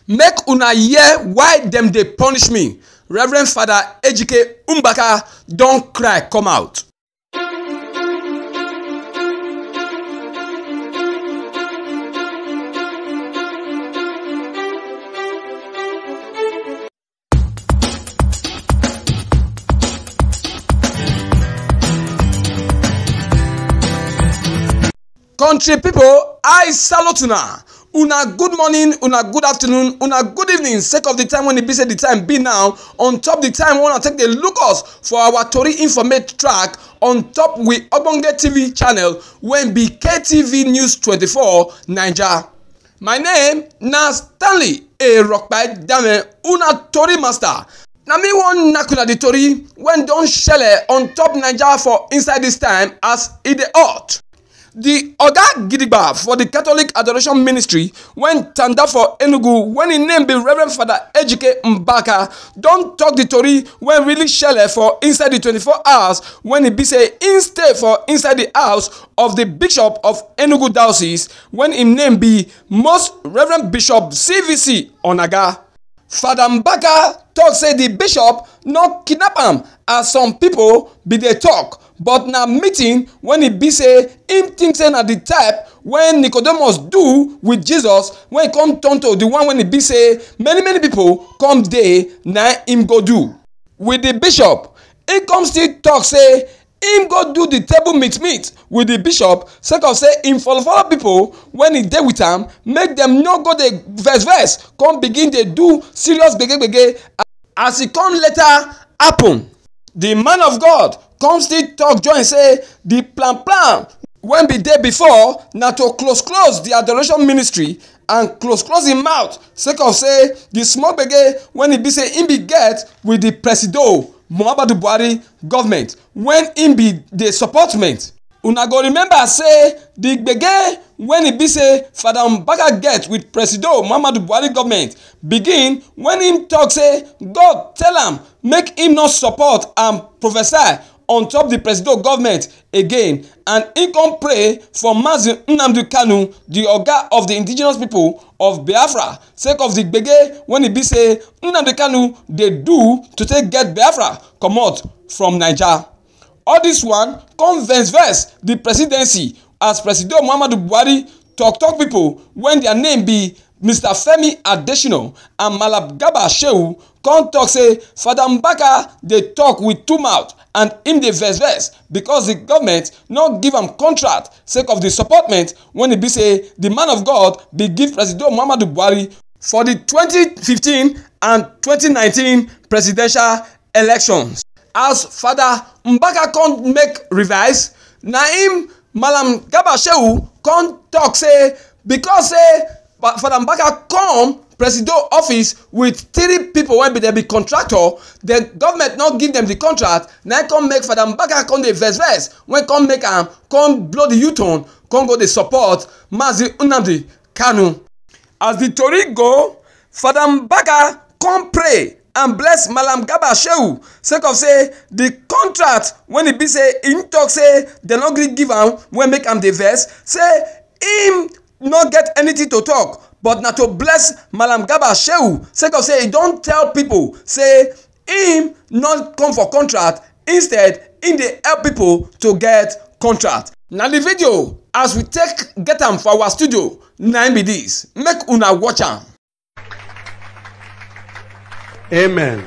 Make una hear why them they punish me. Reverend Father Ejike Mbaka don't cry come out. Country people, I salute una. Una good morning, una good afternoon, una good evening. Sake of the time when it be say the time be now. On top the time, we wanna take the look us for our Tori Informate track on top with Ogbonge TV channel when be KTV News 24 Naija. My name na Stanley A. Rockbite Dame, una Tori master. Na me wan knack una the Tori when don shele on top Naija for inside this time as e dey hot. The Oga Gidigba for the Catholic Adoration Ministry when tanda for Enugu when his name be Reverend Father Ejike Mbaka don talk the Tori when really shele for inside the 24 hours when he be say in stay for inside the house of the Bishop of Enugu Diocese when his name be Most Reverend Bishop CVC Onaga. Father Mbaka talk say the bishop not kidnap am as some people be dey talk. But na meeting when he be say him think say na the type when Nicodemus do with Jesus when he come turn to the one when he be say many people come dey na him go do. With the bishop, he come still talk say him go do the table meet with the bishop sake of say him follow people when he dey with am make them no go dey verse come begin dey do serious gbege as e come later happen. The man of God come still talk join say the plan when be there before na to close the adoration ministry and close him mouth sake of say the small gbege when he be say him be get with the presido Muhammadu Buhari government when him be the supportment. Una go remember say the gbege when he be say Father Mbaka get with presido Muhammadu Buhari government begin when him talk say God tell am make him not support and prophesy on top the presido government again and he come pray for Mazi Nnamdi Kanu, the oga of the indigenous people of Biafra sake of the gbege when he be say Nnamdi Kanu dey do to take get Biafra comot from Naija. All this one come verse the presidency as Presido Muhammadu Buhari talk people when their name be Mr. Femi Adesina and Malam Garba Shehu come talk say Father Mbaka dey talk with two mouth and him dey verse because the government no give am contract sake of the supportment when e be say the man of God be give Presido Muhammadu Buhari for the 2015 and 2019 presidential elections. As Father Mbaka come make revise na him Malam Garba Shehu come talk say because say Father Mbaka come presido office with 3 people wey be contractor the government not give them the contract na come make Father Mbaka come dey verse when come make am come blow the u-turn come go dey support Mazi Nnamdi Kanu. As the tori go, Father Mbaka come pray and bless Malam Garba Shehu sake of say the contract when e be say him talk say dem no gree give am when make am dey verse say him no get anything to talk but na to bless Malam Garba Shehu sake of say he don tell people say him not come for contract instead him dey help people to get contract. Na the video as we take get am for our studio na im be this, make una watch am. Amen.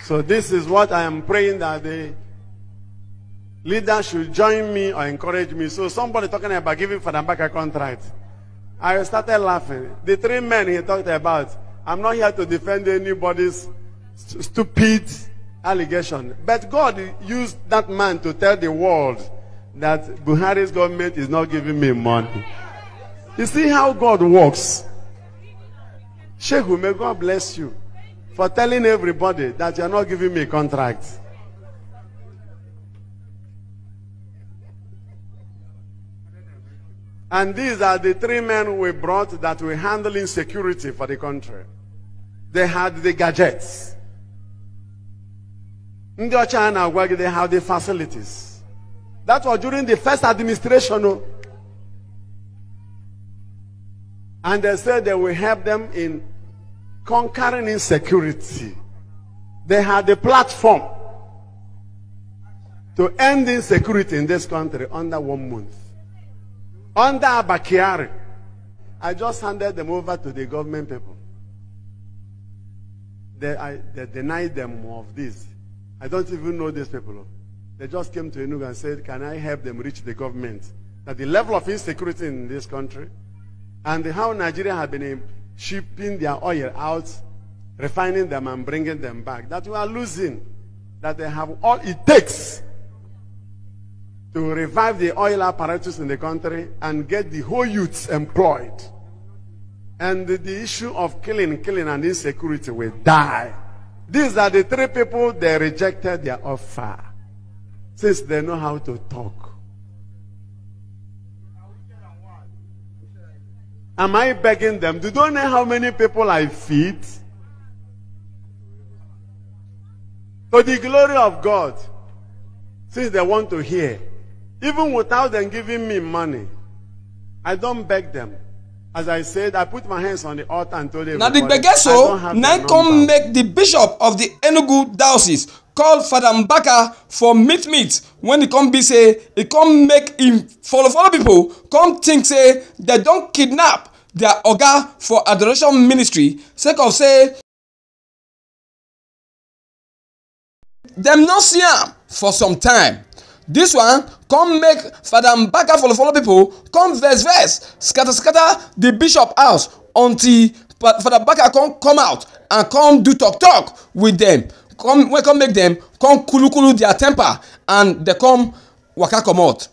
So this is what I am praying that the leader should join me or encourage me. So somebody talking about giving Father Mbaka a contract. I started laughing. The 3 men he talked about, I'm not here to defend anybody's stupid allegation. But God used that man to tell the world that Buhari's government is not giving me money. You see how God works. Shehu, may God bless you for telling everybody that you are not giving me a contract. And these are the 3 men we brought that were handling security for the country. They had the gadgets. They have the facilities. That was during the first administration. And they said they will help them in conquering insecurity. They had a platform to end insecurity in this country under 1 month. Under Abba Kyari, I just handed them over to the government people. They denied them of this. I don't even know these people. They just came to Enugu and said, can I help them reach the government? That the level of insecurity in this country and how Nigeria had been shipping their oil out, refining them and bringing them back, that we are losing. That they have all it takes to revive the oil apparatus in the country and get the whole youths employed. And the issue of killing and insecurity will die. These are the three people they rejected their offer, since they know how to talk. Am I begging them? Do you know how many people I feed? To the glory of God, since they want to hear. Even without them giving me money, I don't beg them. As I said, I put my hands on the altar and told them. Now the Begeso now come make the bishop of the Enugu diocese call Father Mbaka for meet when he come be say he come make him follow people come think say they don't kidnap their oga for adoration ministry sake of say them not see am for some time. This one come make Father Mbaka follow people come verse scatter the bishop house until Father Mbaka come out and come do talk with them. Come make them come kulu their temper and they come waka comot.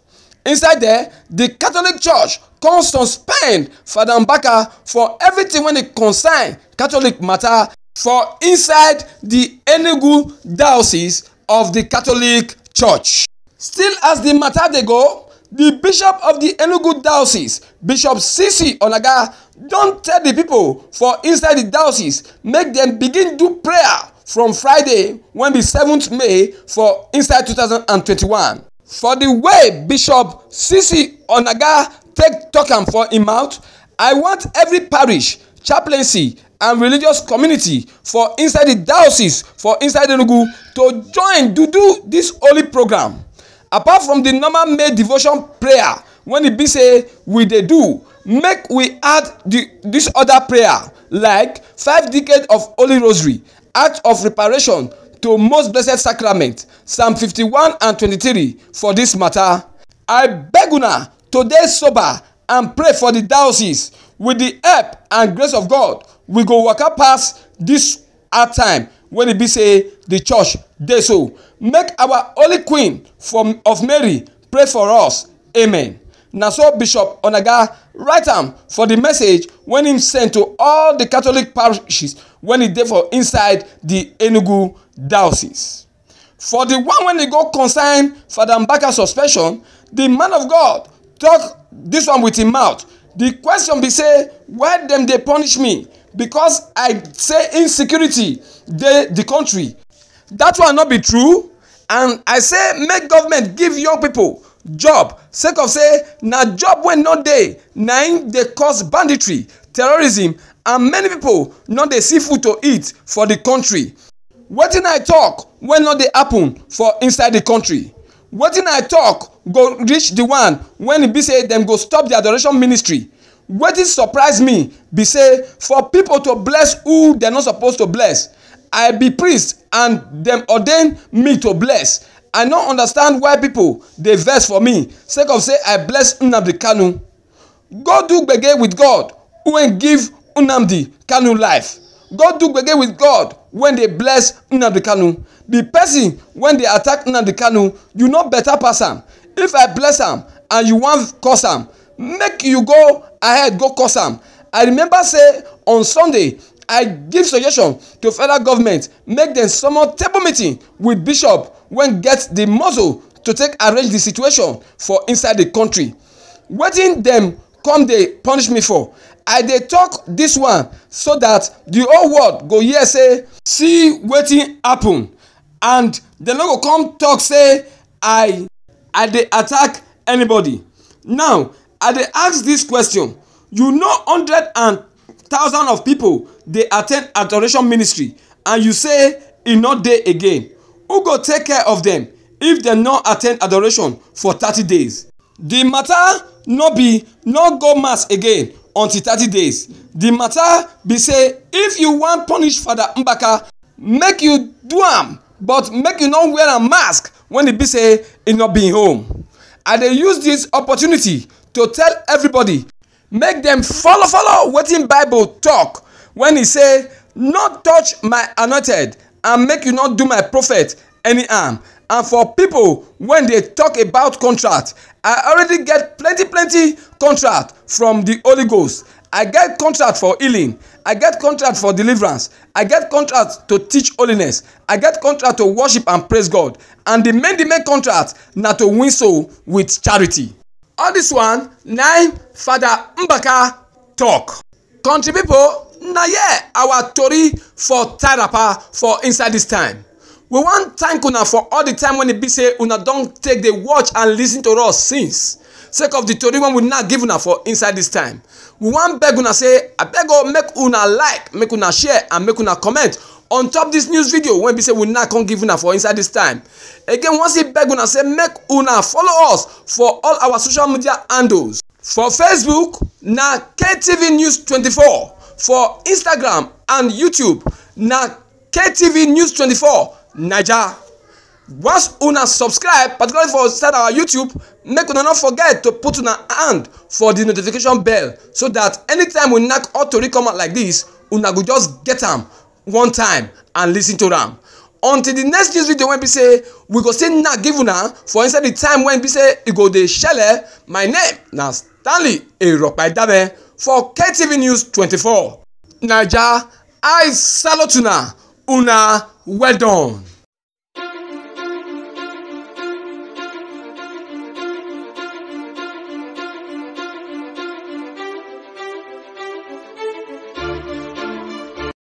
Inside there, the Catholic Church come suspend Father Mbaka for everything when it concern Catholic matter for inside the Enugu diocese of the Catholic Church. Still as the matter they go, the bishop of the Enugu diocese, Bishop C.C. Onaga, don't tell the people for inside the diocese, make them begin do prayer from Friday, when be 7th May for inside 2021. For the way Bishop C.C. Onaga take talk am for him mouth, I want every parish, chaplaincy and religious community for inside the diocese, for inside Enugu, to join to do this holy program. Apart from the normal May devotion prayer, when it be say we dey do, make we add this other prayer like 5 decades of Holy Rosary, act of reparation to Most Blessed Sacrament, Psalm 51 and 23 for this matter. I beg una to dey sober and pray for the diocese. With the help and grace of God, we go waka pass this hard time when it be say the church dey so. Make our Holy Queen of Mary pray for us. Amen. Na so Bishop Onaga write am for the message when him send to all the Catholic parishes when he dey for inside the Enugu diocese. For the one when he go concern Father Mbaka suspension, the man of God talk this one with him mouth. The question be say, why dem dey punish me? Because I say insecurity dey the country. That one not be true. And I say make government give young people job sake of say na job wey no dey na im dey cause banditry, terrorism and many people no dey see food to eat for the country. Wetin I talk wey no dey happen for inside the country? Wetin I talk go reach the one when e be say dem go stop the adoration ministry? Wetin surprise me be say for people to bless who dem no suppose to bless. I be priest and dem ordain me to bless. I no understand why people dey vex for me sake of say I bless Nnamdi Kanu. Go do gbege with God when give Nnamdi Kanu life. Go do gbege with God when they bless Nnamdi Kanu. The person when they attack Nnamdi Kanu, you no better pass am. If I bless am and you wan curse am, make you go ahead go curse am. I remember say on Sunday I give suggestion to federal government make dem summon table meeting with bishop when get the muscle to take arrange the situation for inside the country. Wetin dem come dey punish me for? I dey talk this one so that the whole world go hear say see wetin happen and dem no go come talk say I dey attack anybody. Now I dey ask this question, You know hundred and thousand of people dey attend adoration ministry and you say e no dey again. Who go take care of them if dem no attend adoration for 30 days? The matter no be no go mass again until 30 days. The matter be say if you wan punish Father Mbaka, make you do am, but make you no wear a mask when e be say e no be home. I dey use this opportunity to tell everybody make dem follow wetin Bible talk when e say no touch my anointed and make you not do my prophet any harm. And for people when they talk about contract, I already get plenty contract from the Holy Ghost. I get contract for healing, I get contract for deliverance, I get contract to teach holiness, I get contract to worship and praise God, and the main contract na to win soul with charity. All this one na Father Mbaka talk. Country people, na here our tori for Tarapa for inside this time. We wan thank una for all the time when e be say una don take dey watch and lis ten to us since, sake of the tori wey we now give una for inside this time. We wan beg una say abeg o make una like, make una share and make una comment on top this news video wey be say we now come give una for inside this time. Again, once e beg una say make una follow us for all our social media handles. For Facebook na KTV News 24, for Instagram and YouTube na KTV News 24 Naija. Once una subscribe, particularly for inside our YouTube, make una not forget to put una hand for the notification bell so that anytime we knack or tori come out like this, una go just get am one time and listen to them. Until the next news video when be say we go still not give una for inside the time when be say e go dey shele. My name na Stanley Eropaidabe for KTV News 24 Naija. I salute una well done.